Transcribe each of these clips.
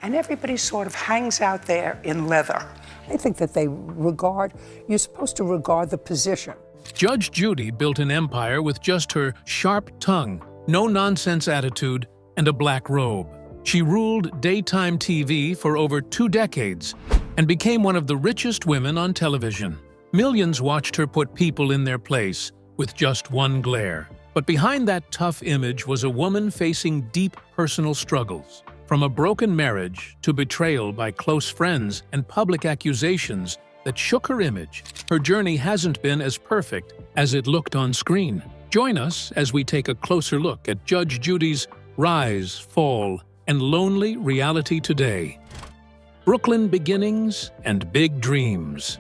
and everybody sort of hangs out there in leather. I think that you're supposed to regard the position. Judge Judy built an empire with just her sharp tongue, no-nonsense attitude, and a black robe. She ruled daytime TV for over 2 decades and became one of the richest women on television. Millions watched her put people in their place with just one glare. But behind that tough image was a woman facing deep personal struggles. From a broken marriage to betrayal by close friends and public accusations that shook her image, her journey hasn't been as perfect as it looked on screen. Join us as we take a closer look at Judge Judy's rise, fall, and lonely reality today. Brooklyn beginnings and big dreams.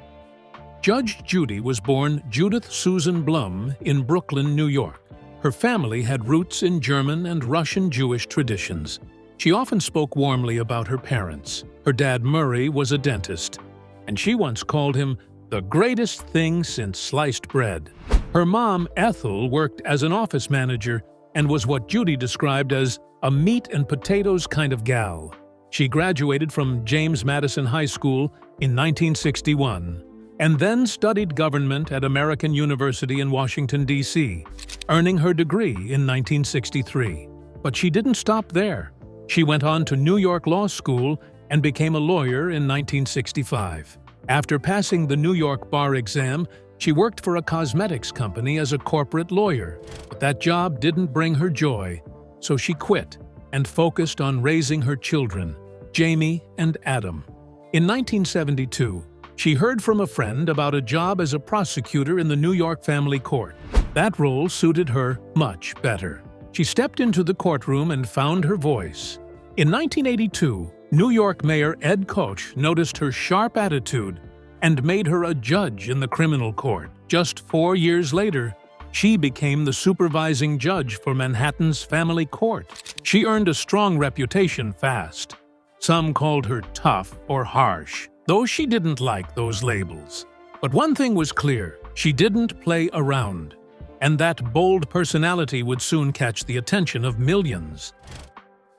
Judge Judy was born Judith Susan Blum in Brooklyn, New York. Her family had roots in German and Russian Jewish traditions. She often spoke warmly about her parents. Her dad, Murray, was a dentist, and she once called him the greatest thing since sliced bread. Her mom, Ethel, worked as an office manager and was what Judy described as a meat and potatoes kind of gal. She graduated from James Madison High School in 1961 and then studied government at American University in Washington, D.C., earning her degree in 1963. But she didn't stop there. She went on to New York Law School and became a lawyer in 1965. After passing the New York bar exam, she worked for a cosmetics company as a corporate lawyer. But that job didn't bring her joy, so she quit and focused on raising her children, Jamie and Adam. In 1972, she heard from a friend about a job as a prosecutor in the New York family court. That role suited her much better. She stepped into the courtroom and found her voice. In 1982, New York Mayor Ed Koch noticed her sharp attitude and made her a judge in the criminal court. Just 4 years later, she became the supervising judge for Manhattan's family court. She earned a strong reputation fast. Some called her tough or harsh, though she didn't like those labels. But one thing was clear: she didn't play around, and that bold personality would soon catch the attention of millions.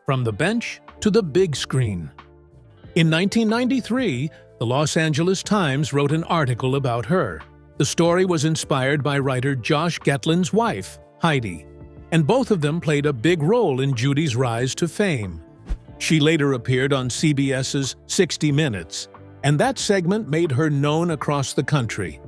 From the bench to the big screen. In 1993, the Los Angeles Times wrote an article about her. The story was inspired by writer Josh Getlin's wife, Heidi, and both of them played a big role in Judy's rise to fame. She later appeared on CBS's 60 Minutes, and that segment made her known across the country.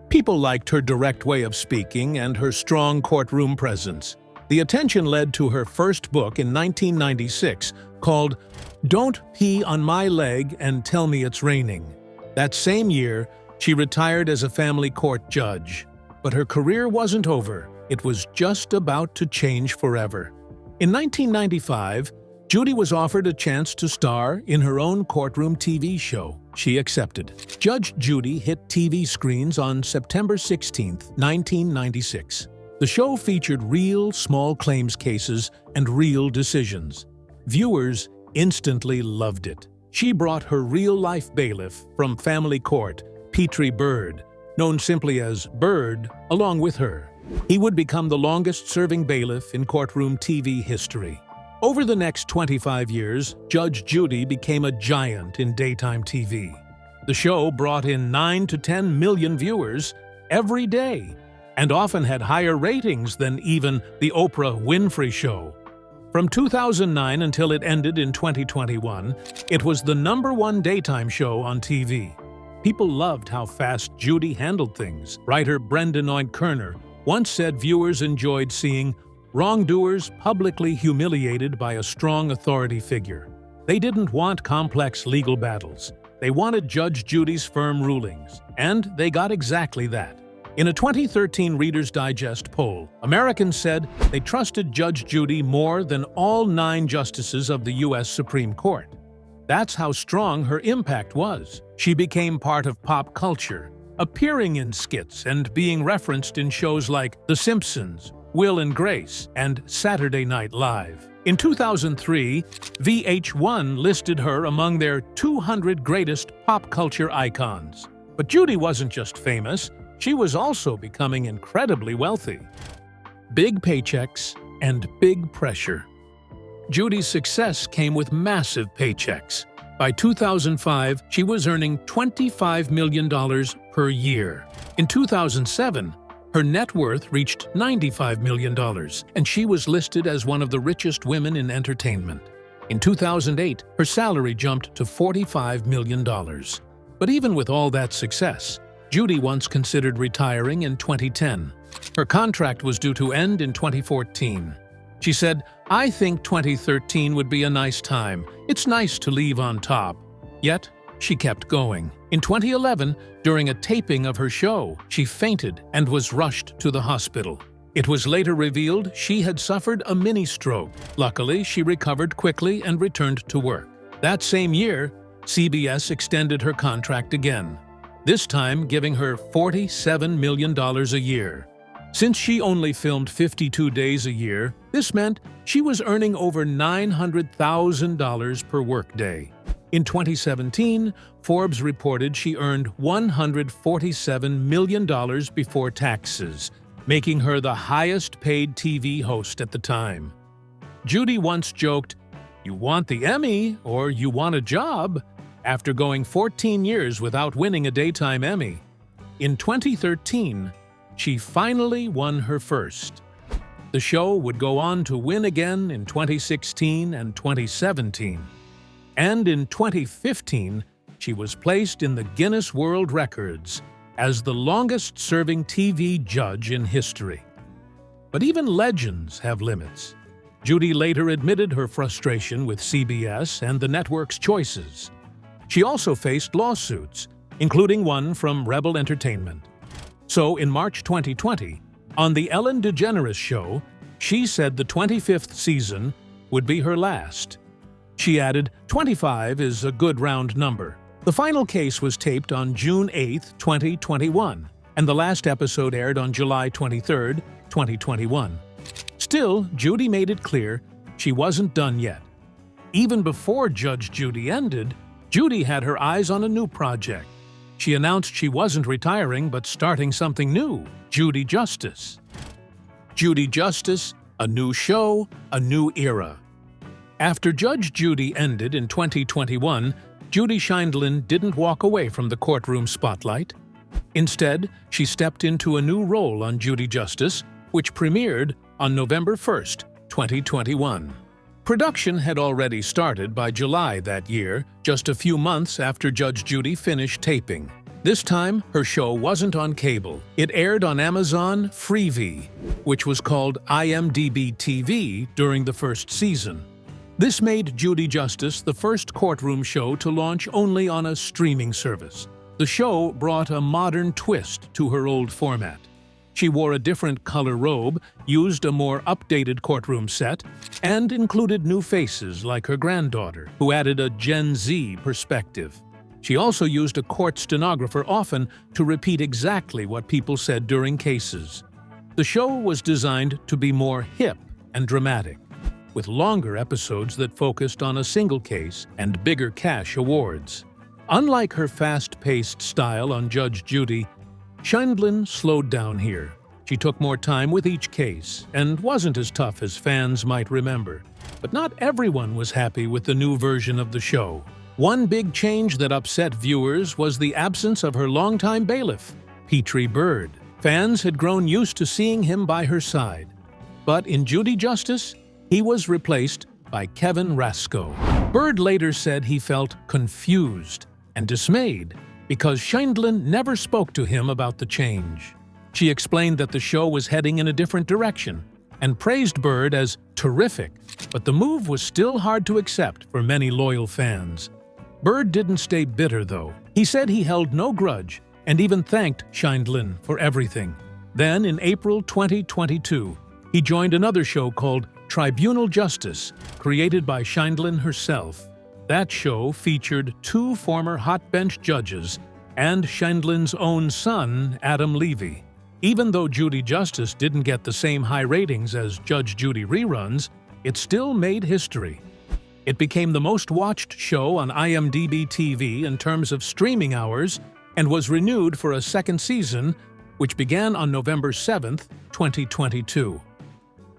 People liked her direct way of speaking and her strong courtroom presence. The attention led to her first book in 1996 called Don't Pee on My Leg and Tell Me It's Raining. That same year, she retired as a family court judge. But her career wasn't over. It was just about to change forever. In 1995, Judy was offered a chance to star in her own courtroom TV show. She accepted. Judge Judy hit TV screens on September 16, 1996. The show featured real small claims cases and real decisions. Viewers instantly loved it. She brought her real-life bailiff from family court, Petrie Bird, known simply as Bird, along with her. He would become the longest-serving bailiff in courtroom TV history. Over the next 25 years, Judge Judy became a giant in daytime TV. The show brought in 9 to 10 million viewers every day, and often had higher ratings than even The Oprah Winfrey Show. From 2009 until it ended in 2021, it was the #1 daytime show on TV. People loved how fast Judy handled things. Writer Brendan Kerner once said viewers enjoyed seeing wrongdoers publicly humiliated by a strong authority figure. They didn't want complex legal battles. They wanted Judge Judy's firm rulings, and they got exactly that. In a 2013 Reader's Digest poll, Americans said they trusted Judge Judy more than all 9 justices of the U.S. Supreme Court. That's how strong her impact was. She became part of pop culture, appearing in skits and being referenced in shows like The Simpsons, Will and Grace, and Saturday Night Live. In 2003, VH1 listed her among their 200 greatest pop culture icons. But Judy wasn't just famous, she was also becoming incredibly wealthy. Big paychecks and big pressure. Judy's success came with massive paychecks. By 2005, she was earning $25 million per year. In 2007, her net worth reached $95 million, and she was listed as one of the richest women in entertainment. In 2008, her salary jumped to $45 million. But even with all that success, Judy once considered retiring in 2010. Her contract was due to end in 2014. She said, "I think 2013 would be a nice time. It's nice to leave on top." Yet, she kept going. In 2011, during a taping of her show, she fainted and was rushed to the hospital. It was later revealed she had suffered a mini-stroke. Luckily, she recovered quickly and returned to work. That same year, CBS extended her contract again, this time giving her $47 million a year. Since she only filmed 52 days a year, this meant she was earning over $900,000 per workday. In 2017, Forbes reported she earned $147 million before taxes, making her the highest-paid TV host at the time. Judy once joked, "You want the Emmy or you want a job?" after going 14 years without winning a daytime Emmy. In 2013, she finally won her first. The show would go on to win again in 2016 and 2017. And in 2015, she was placed in the Guinness World Records as the longest-serving TV judge in history. But even legends have limits. Judy later admitted her frustration with CBS and the network's choices. She also faced lawsuits, including one from Rebel Entertainment. So in March 2020, on The Ellen DeGeneres Show, she said the 25th season would be her last. She added, "25 is a good round number." The final case was taped on June 8, 2021, and the last episode aired on July 23, 2021. Still, Judy made it clear she wasn't done yet. Even before Judge Judy ended, Judy had her eyes on a new project. She announced she wasn't retiring but starting something new, Judy Justice. Judy Justice, a new show, a new era. After Judge Judy ended in 2021, Judy Sheindlin didn't walk away from the courtroom spotlight. Instead, she stepped into a new role on Judy Justice, which premiered on November 1, 2021. Production had already started by July that year, just a few months after Judge Judy finished taping. This time, her show wasn't on cable. It aired on Amazon Freevee, which was called IMDb TV during the first season. This made Judy Justice the first courtroom show to launch only on a streaming service. The show brought a modern twist to her old format. She wore a different color robe, used a more updated courtroom set, and included new faces like her granddaughter, who added a Gen Z perspective. She also used a court stenographer often to repeat exactly what people said during cases. The show was designed to be more hip and dramatic, with longer episodes that focused on a single case and bigger cash awards. Unlike her fast-paced style on Judge Judy, Sheindlin slowed down here. She took more time with each case and wasn't as tough as fans might remember. But not everyone was happy with the new version of the show. One big change that upset viewers was the absence of her longtime bailiff, Petrie Bird. Fans had grown used to seeing him by her side. But in Judy Justice, he was replaced by Kevin Rasco. Bird later said he felt confused and dismayed because Sheindlin never spoke to him about the change. She explained that the show was heading in a different direction and praised Bird as terrific, but the move was still hard to accept for many loyal fans. Bird didn't stay bitter, though. He said he held no grudge and even thanked Sheindlin for everything. Then, in April 2022, he joined another show called Tribunal Justice, created by Sheindlin herself. That show featured two former hot bench judges and Sheindlin's own son, Adam Levy. Even though Judy Justice didn't get the same high ratings as Judge Judy reruns, it still made history. It became the most-watched show on IMDb TV in terms of streaming hours and was renewed for a second season, which began on November 7, 2022.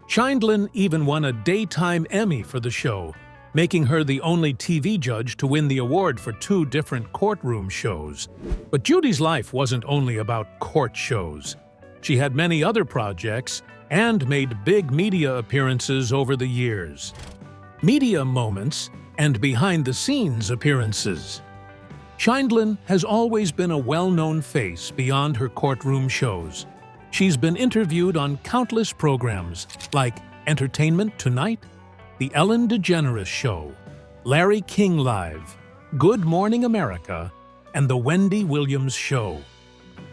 Sheindlin even won a Daytime Emmy for the show, making her the only TV judge to win the award for 2 different courtroom shows. But Judy's life wasn't only about court shows. She had many other projects and made big media appearances over the years. Media moments and behind-the-scenes appearances. Scheindlin has always been a well-known face beyond her courtroom shows. She's been interviewed on countless programs like Entertainment Tonight, The Ellen DeGeneres Show, Larry King Live, Good Morning America, and The Wendy Williams Show.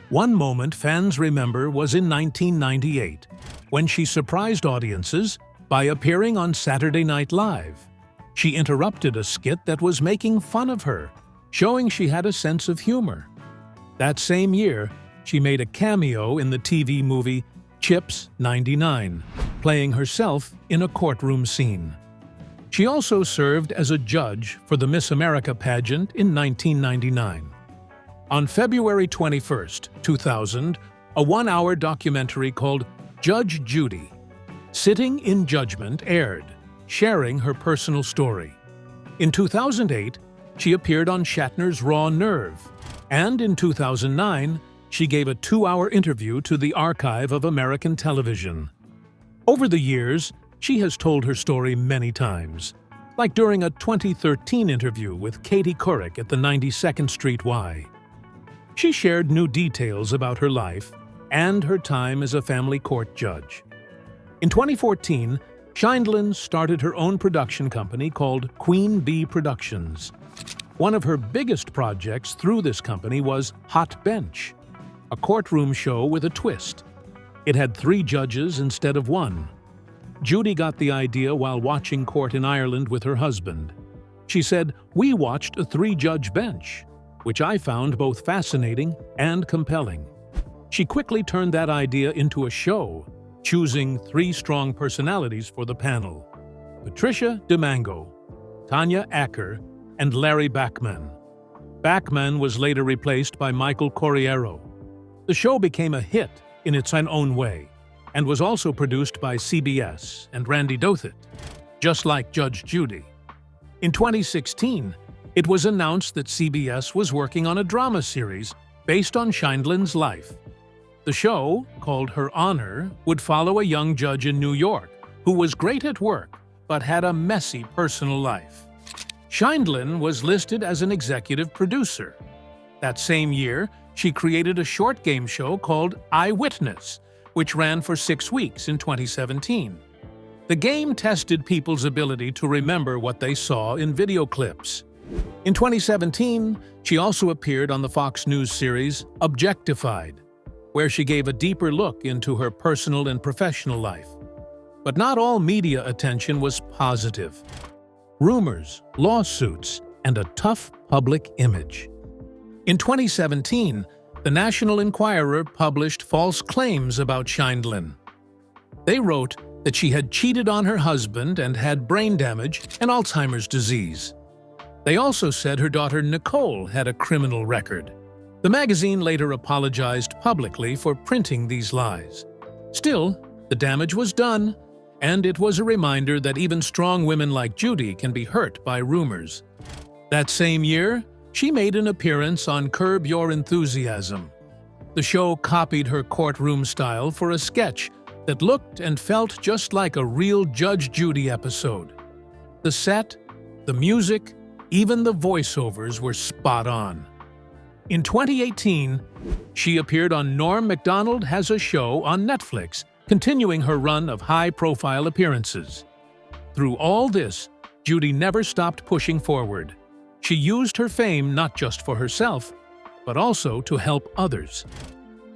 One moment fans remember was in 1998, when she surprised audiences by appearing on Saturday Night Live. She interrupted a skit that was making fun of her, showing she had a sense of humor. That same year, she made a cameo in the TV movie Chips 99, playing herself in a courtroom scene. She also served as a judge for the Miss America pageant in 1999. On February 21, 2000, a 1-hour documentary called Judge Judy, Sitting in Judgment aired, sharing her personal story. In 2008, she appeared on Shatner's Raw Nerve, and in 2009, she gave a 2-hour interview to the Archive of American Television. Over the years, she has told her story many times, like during a 2013 interview with Katie Couric at the 92nd Street Y. She shared new details about her life and her time as a family court judge. In 2014, Scheindlin started her own production company called Queen Bee Productions. One of her biggest projects through this company was Hot Bench, a courtroom show with a twist. It had 3 judges instead of 1. Judy got the idea while watching court in Ireland with her husband. She said, "We watched a 3-judge bench, which I found both fascinating and compelling." She quickly turned that idea into a show, choosing 3 strong personalities for the panel: Patricia DeMango, Tanya Acker, and Larry Bachman. Bachman was later replaced by Michael Corriero. The show became a hit in its own way, and was also produced by CBS and Randy Dothit, just like Judge Judy. In 2016, it was announced that CBS was working on a drama series based on Scheindlin's life. The show, called Her Honor, would follow a young judge in New York who was great at work but had a messy personal life. Scheindlin was listed as an executive producer. That same year, she created a short game show called Eyewitness, which ran for 6 weeks in 2017. The game tested people's ability to remember what they saw in video clips. In 2017, she also appeared on the Fox News series Objectified, where she gave a deeper look into her personal and professional life. But not all media attention was positive. Rumors, lawsuits, and a tough public image. In 2017, the National Enquirer published false claims about Scheindlin. They wrote that she had cheated on her husband and had brain damage and Alzheimer's disease. They also said her daughter Nicole had a criminal record. The magazine later apologized publicly for printing these lies. Still, the damage was done, and it was a reminder that even strong women like Judy can be hurt by rumors. That same year, she made an appearance on Curb Your Enthusiasm. The show copied her courtroom style for a sketch that looked and felt just like a real Judge Judy episode. The set, the music, even the voiceovers were spot on. In 2018, she appeared on Norm Macdonald Has a Show on Netflix, continuing her run of high-profile appearances. Through all this, Judy never stopped pushing forward. She used her fame not just for herself, but also to help others,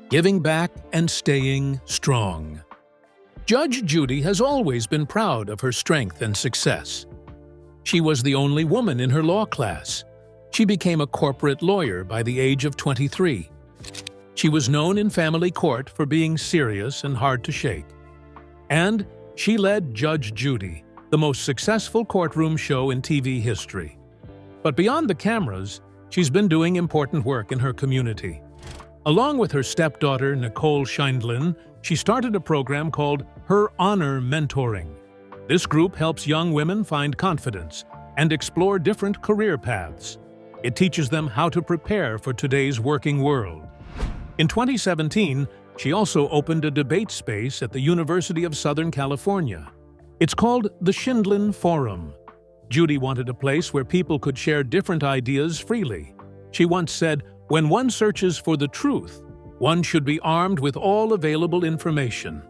giving back and staying strong. Judge Judy has always been proud of her strength and success. She was the only woman in her law class. She became a corporate lawyer by the age of 23. She was known in family court for being serious and hard to shake. And she led Judge Judy, the most successful courtroom show in TV history. But beyond the cameras, she's been doing important work in her community. Along with her stepdaughter, Nicole Scheindlin, she started a program called Her Honor Mentoring. This group helps young women find confidence, and explore different career paths. It teaches them how to prepare for today's working world. In 2017, she also opened a debate space at the University of Southern California. It's called the Schindlin Forum. Judy wanted a place where people could share different ideas freely. She once said, "When one searches for the truth, one should be armed with all available information.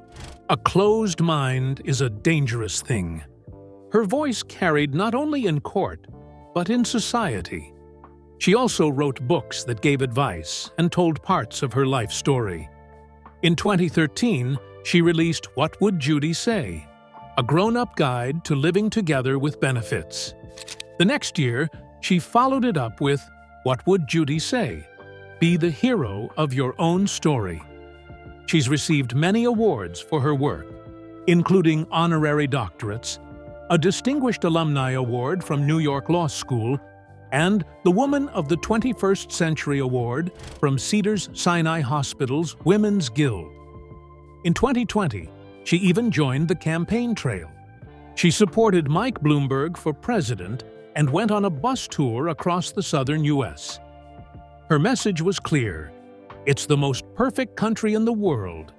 A closed mind is a dangerous thing." Her voice carried not only in court, but in society. She also wrote books that gave advice and told parts of her life story. In 2013, she released What Would Judy Say?, a grown-up guide to living together with benefits. The next year, she followed it up with What Would Judy Say? Be the hero of your own story. She's received many awards for her work, including honorary doctorates, a Distinguished Alumni Award from New York Law School, and the Woman of the 21st Century Award from Cedars-Sinai Hospital's Women's Guild. In 2020, she even joined the campaign trail. She supported Mike Bloomberg for president and went on a bus tour across the southern U.S. Her message was clear: it's the most perfect country in the world,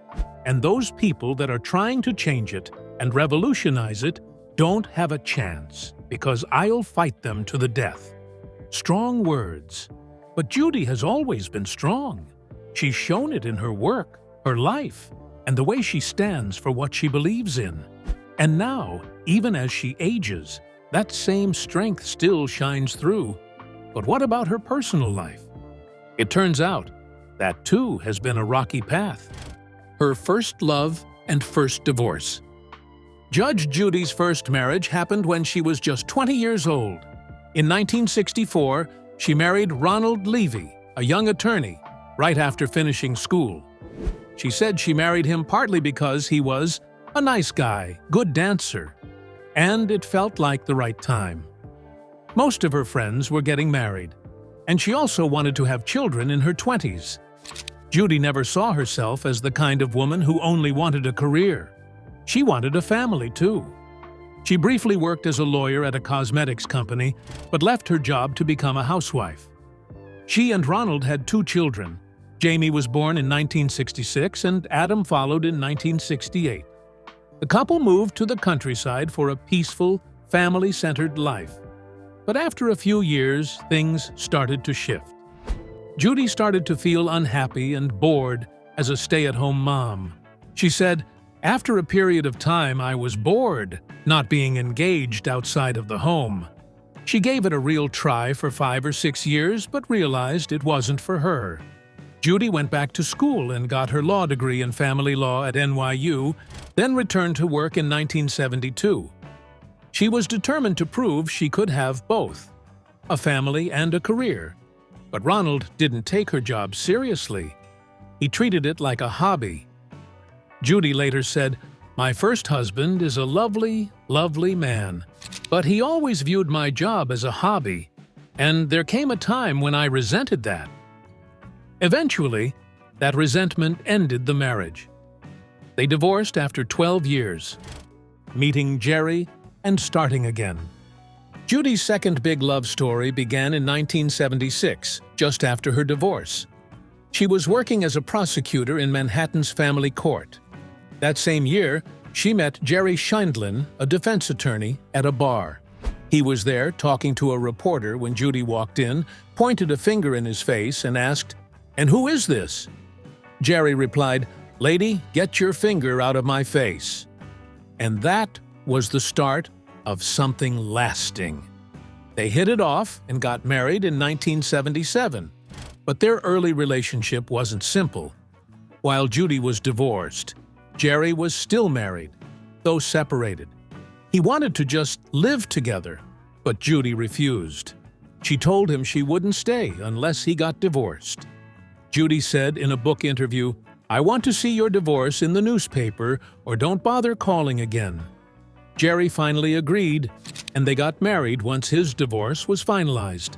and those people that are trying to change it and revolutionize it don't have a chance, because I'll fight them to the death. Strong words. But Judy has always been strong. She's shown it in her work, her life, and the way she stands for what she believes in. And now, even as she ages, that same strength still shines through. But what about her personal life? It turns out that too has been a rocky path. Her first love and first divorce. Judge Judy's first marriage happened when she was just 20 years old. In 1964, she married Ronald Levy, a young attorney, right after finishing school. She said she married him partly because he was a nice guy, good dancer, and it felt like the right time. Most of her friends were getting married, and she also wanted to have children in her 20s. Judy never saw herself as the kind of woman who only wanted a career. She wanted a family, too. She briefly worked as a lawyer at a cosmetics company, but left her job to become a housewife. She and Ronald had 2 children. Jamie was born in 1966 and Adam followed in 1968. The couple moved to the countryside for a peaceful, family-centered life. But after a few years, things started to shift. Judy started to feel unhappy and bored as a stay-at-home mom. She said, "After a period of time, I was bored, not being engaged outside of the home." She gave it a real try for 5 or 6 years, but realized it wasn't for her. Judy went back to school and got her law degree in family law at NYU, then returned to work in 1972. She was determined to prove she could have both, a family and a career. But Ronald didn't take her job seriously. He treated it like a hobby. Judy later said, "My first husband is a lovely, lovely man, but he always viewed my job as a hobby, and there came a time when I resented that." Eventually, that resentment ended the marriage. They divorced after 12 years, meeting Jerry and starting again. Judy's second big love story began in 1976, just after her divorce. She was working as a prosecutor in Manhattan's family court. That same year, she met Jerry Schindlin, a defense attorney, at a bar. He was there talking to a reporter when Judy walked in, pointed a finger in his face, and asked, "And who is this?" Jerry replied, "Lady, get your finger out of my face." And that was the start of something lasting. They hit it off and got married in 1977. But their early relationship wasn't simple. While Judy was divorced, Jerry was still married, though separated. He wanted to just live together, but Judy refused. She told him she wouldn't stay unless he got divorced. Judy said in a book interview, "I want to see your divorce in the newspaper or don't bother calling again." Jerry finally agreed, and they got married once his divorce was finalized.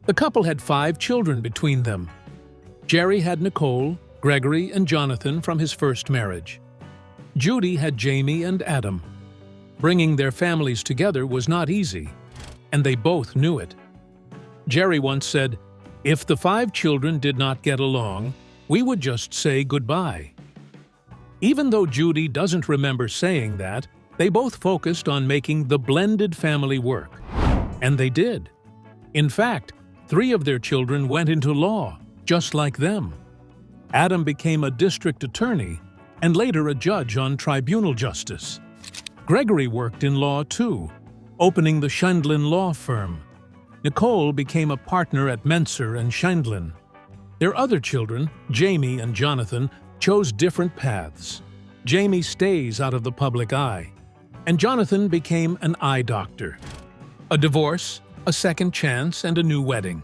The couple had 5 children between them. Jerry had Nicole, Gregory, and Jonathan from his first marriage. Judy had Jamie and Adam. Bringing their families together was not easy. and they both knew it. Jerry once said, "If the 5 children did not get along, we would just say goodbye." Even though Judy doesn't remember saying that, they both focused on making the blended family work. And they did. In fact, 3 of their children went into law, just like them. Adam became a district attorney and later a judge on tribunal justice. Gregory worked in law too, opening the Scheindlin law firm. Nicole became a partner at Menser and Scheindlin. Their other children, Jamie and Jonathan, chose different paths. Jamie stays out of the public eye, and Jonathan became an eye doctor. A divorce, a second chance, and a new wedding.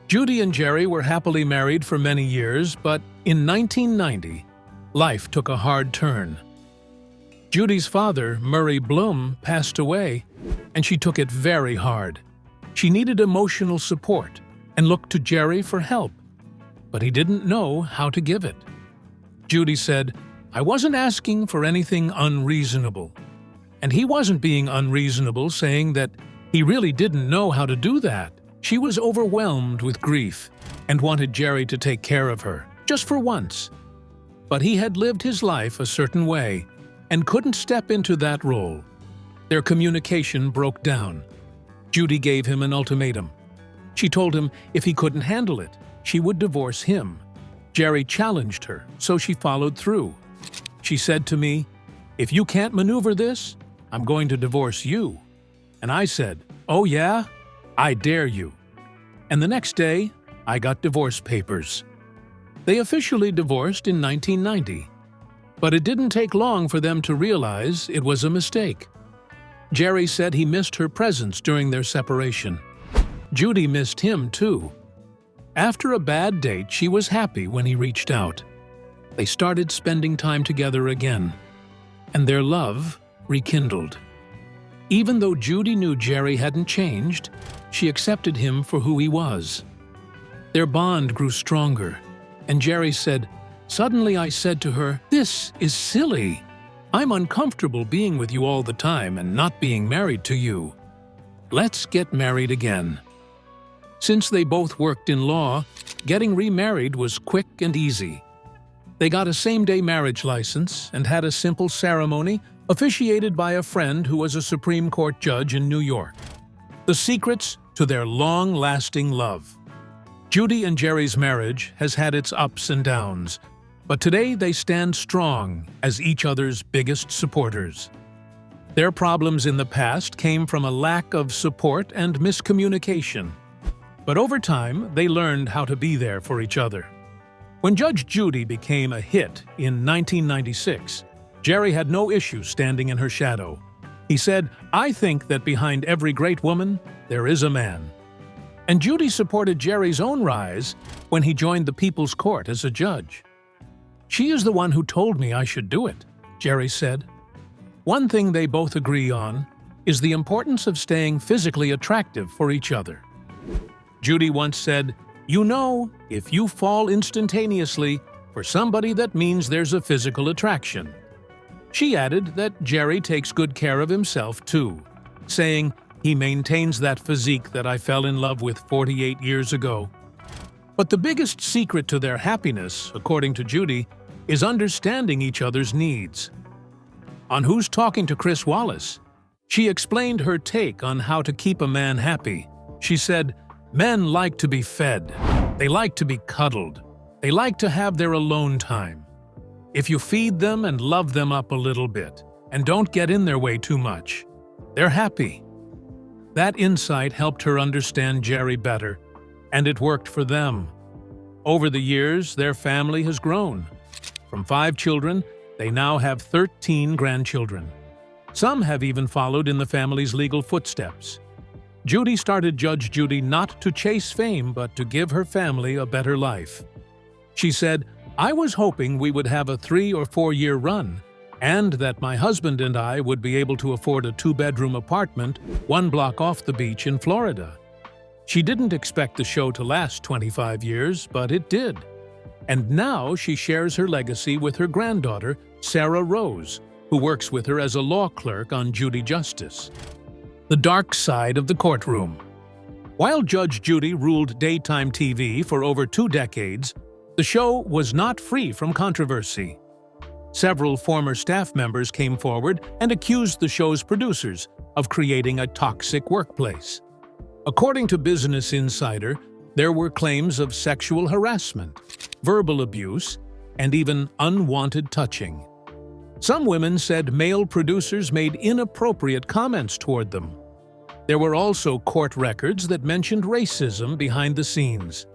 Judy and Jerry were happily married for many years, but in 1990, life took a hard turn. Judy's father, Murray Blum, passed away, and she took it very hard. She needed emotional support and looked to Jerry for help, but he didn't know how to give it. Judy said, "I wasn't asking for anything unreasonable." And he wasn't being unreasonable, saying that he really didn't know how to do that. She was overwhelmed with grief and wanted Jerry to take care of her, just for once. But he had lived his life a certain way and couldn't step into that role. Their communication broke down. Judy gave him an ultimatum. She told him if he couldn't handle it, she would divorce him. Jerry challenged her, so she followed through. She said to me, "If you can't maneuver this, I'm going to divorce you." And I said, "Oh yeah? I dare you." And the next day, I got divorce papers. They officially divorced in 1990. But it didn't take long for them to realize it was a mistake. Jerry said he missed her presence during their separation. Judy missed him too. After a bad date, she was happy when he reached out. They started spending time together again, and their love rekindled. Even though Judy knew Jerry hadn't changed, she accepted him for who he was. Their bond grew stronger, and Jerry said, "Suddenly I said to her, 'This is silly. I'm uncomfortable being with you all the time and not being married to you. Let's get married again.'" Since they both worked in law, getting remarried was quick and easy. They got a same-day marriage license and had a simple ceremony officiated by a friend who was a Supreme Court judge in New York. The secrets to their long-lasting love. Judy and Jerry's marriage has had its ups and downs, but today they stand strong as each other's biggest supporters. Their problems in the past came from a lack of support and miscommunication. But over time, they learned how to be there for each other. When Judge Judy became a hit in 1996, Jerry had no issue standing in her shadow. He said, "I think that behind every great woman, there is a man." And Judy supported Jerry's own rise when he joined the People's Court as a judge. "She is the one who told me I should do it," Jerry said. One thing they both agree on is the importance of staying physically attractive for each other. Judy once said, "You know, if you fall instantaneously for somebody, that means there's a physical attraction." She added that Jerry takes good care of himself too, saying, "He maintains that physique that I fell in love with 48 years ago." But the biggest secret to their happiness, according to Judy, is understanding each other's needs. On Who's Talking to Chris Wallace, she explained her take on how to keep a man happy. She said, "Men like to be fed. They like to be cuddled. They like to have their alone time. If you feed them and love them up a little bit, and don't get in their way too much, they're happy." That insight helped her understand Jerry better, and it worked for them. Over the years, their family has grown. From 5 children, they now have 13 grandchildren. Some have even followed in the family's legal footsteps. Judy started Judge Judy not to chase fame, but to give her family a better life. She said, "I was hoping we would have a 3 or 4 year run, and that my husband and I would be able to afford a 2-bedroom apartment 1 block off the beach in Florida." She didn't expect the show to last 25 years, but it did. And now she shares her legacy with her granddaughter, Sarah Rose, who works with her as a law clerk on Judy Justice. The Dark Side of the Courtroom. While Judge Judy ruled daytime TV for over 2 decades, the show was not free from controversy. Several former staff members came forward and accused the show's producers of creating a toxic workplace. According to Business Insider, there were claims of sexual harassment, verbal abuse, and even unwanted touching. Some women said male producers made inappropriate comments toward them. There were also court records that mentioned racism behind the scenes.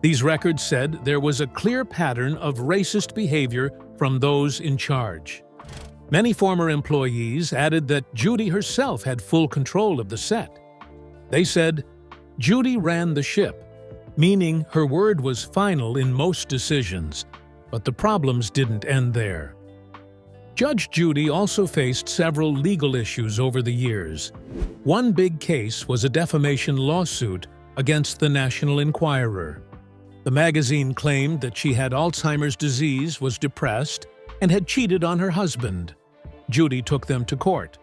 These records said there was a clear pattern of racist behavior from those in charge. Many former employees added that Judy herself had full control of the set. They said, "Judy ran the ship," meaning her word was final in most decisions, but the problems didn't end there. Judge Judy also faced several legal issues over the years. One big case was a defamation lawsuit against the National Enquirer. The magazine claimed that she had Alzheimer's disease, was depressed, and had cheated on her husband. Judy took them to court.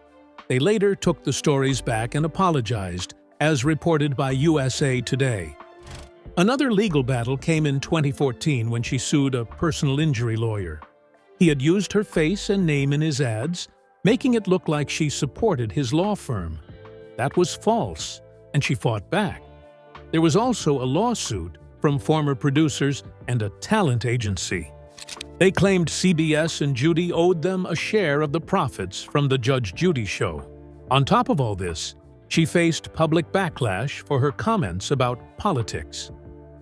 They later took the stories back and apologized, as reported by USA Today. Another legal battle came in 2014 when she sued a personal injury lawyer. He had used her face and name in his ads, making it look like she supported his law firm. That was false, and she fought back. There was also a lawsuit from former producers and a talent agency. They claimed CBS and Judy owed them a share of the profits from the Judge Judy show. On top of all this, she faced public backlash for her comments about politics.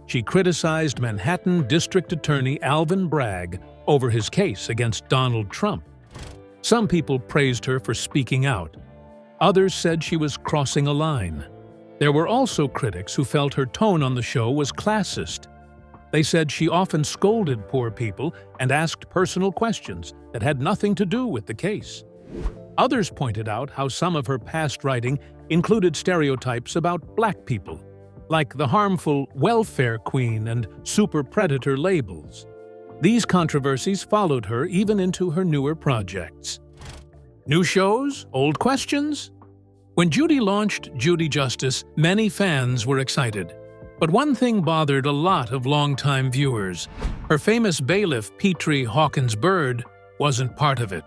She criticized Manhattan District Attorney Alvin Bragg over his case against Donald Trump. Some people praised her for speaking out. Others said she was crossing a line. There were also critics who felt her tone on the show was classist. They said she often scolded poor people and asked personal questions that had nothing to do with the case. Others pointed out how some of her past writing included stereotypes about black people, like the harmful welfare queen and super predator labels. These controversies followed her even into her newer projects. New shows? Old questions? When Judy launched Judy Justice, many fans were excited. But one thing bothered a lot of longtime viewers. Her famous bailiff, Petrie Hawkins Bird, wasn't part of it.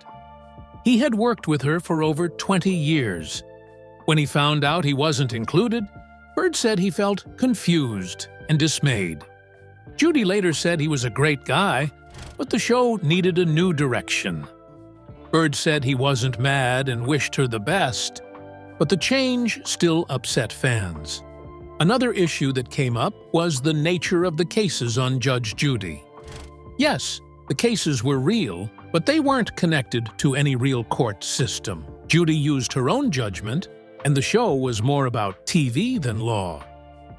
He had worked with her for over 20 years. When he found out he wasn't included, Bird said he felt confused and dismayed. Judy later said he was a great guy, but the show needed a new direction. Bird said he wasn't mad and wished her the best, but the change still upset fans. Another issue that came up was the nature of the cases on Judge Judy. Yes, the cases were real, but they weren't connected to any real court system. Judy used her own judgment, and the show was more about TV than law.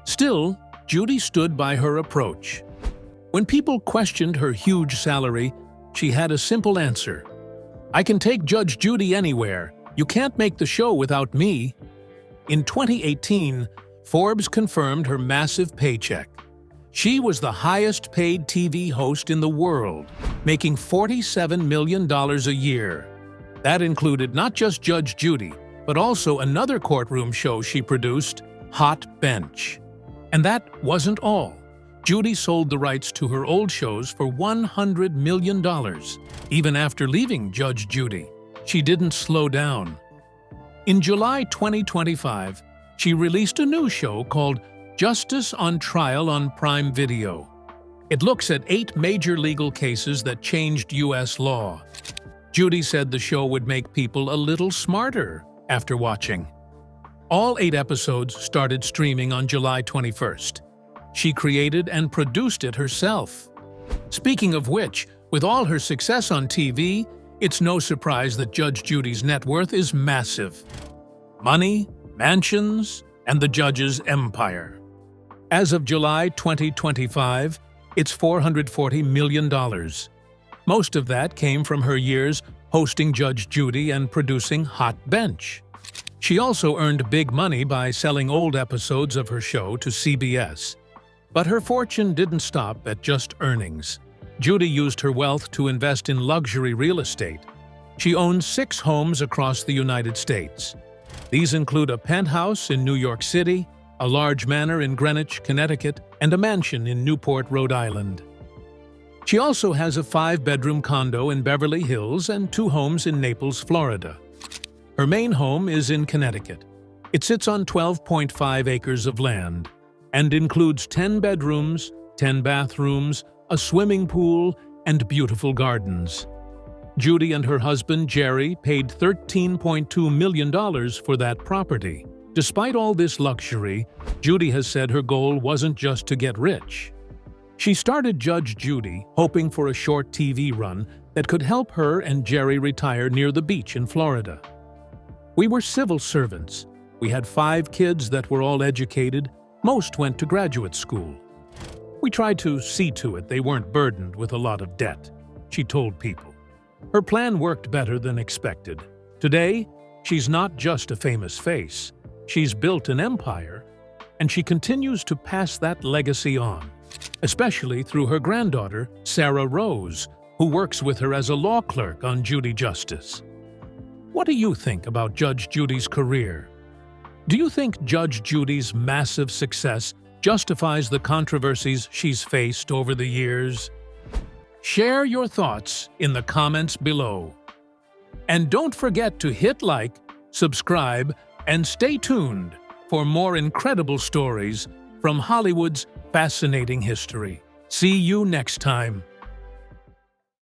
Still, Judy stood by her approach. When people questioned her huge salary, she had a simple answer. "I can take Judge Judy anywhere. You can't make the show without me." In 2018, Forbes confirmed her massive paycheck. She was the highest-paid TV host in the world, making $47 million a year. That included not just Judge Judy, but also another courtroom show she produced, Hot Bench. And that wasn't all. Judy sold the rights to her old shows for $100 million. Even after leaving Judge Judy, she didn't slow down. In July 2025, she released a new show called Justice on Trial on Prime Video. It looks at 8 major legal cases that changed U.S. law. Judy said the show would make people a little smarter after watching. All 8 episodes started streaming on July 21st. She created and produced it herself. Speaking of which, with all her success on TV, it's no surprise that Judge Judy's net worth is massive. Money, mansions, and the judge's empire. As of July 2025, it's $440 million. Most of that came from her years hosting Judge Judy and producing Hot Bench. She also earned big money by selling old episodes of her show to CBS. But her fortune didn't stop at just earnings. Judy used her wealth to invest in luxury real estate. She owns 6 homes across the United States. These include a penthouse in New York City, a large manor in Greenwich, Connecticut, and a mansion in Newport, Rhode Island. She also has a 5-bedroom condo in Beverly Hills and 2 homes in Naples, Florida. Her main home is in Connecticut. It sits on 12.5 acres of land and includes 10 bedrooms, 10 bathrooms, a swimming pool, and beautiful gardens. Judy and her husband, Jerry, paid $13.2 million for that property. Despite all this luxury, Judy has said her goal wasn't just to get rich. She started Judge Judy hoping for a short TV run that could help her and Jerry retire near the beach in Florida. We were civil servants. We had 5 kids that were all educated. Most went to graduate school. We tried to see to it they weren't burdened with a lot of debt, she told People. Her plan worked better than expected. Today, she's not just a famous face. She's built an empire, and she continues to pass that legacy on, especially through her granddaughter, Sarah Rose, who works with her as a law clerk on Judy Justice. What do you think about Judge Judy's career? Do you think Judge Judy's massive success justifies the controversies she's faced over the years? Share your thoughts in the comments below. And don't forget to hit like, subscribe, and stay tuned for more incredible stories from Hollywood's fascinating history. See you next time.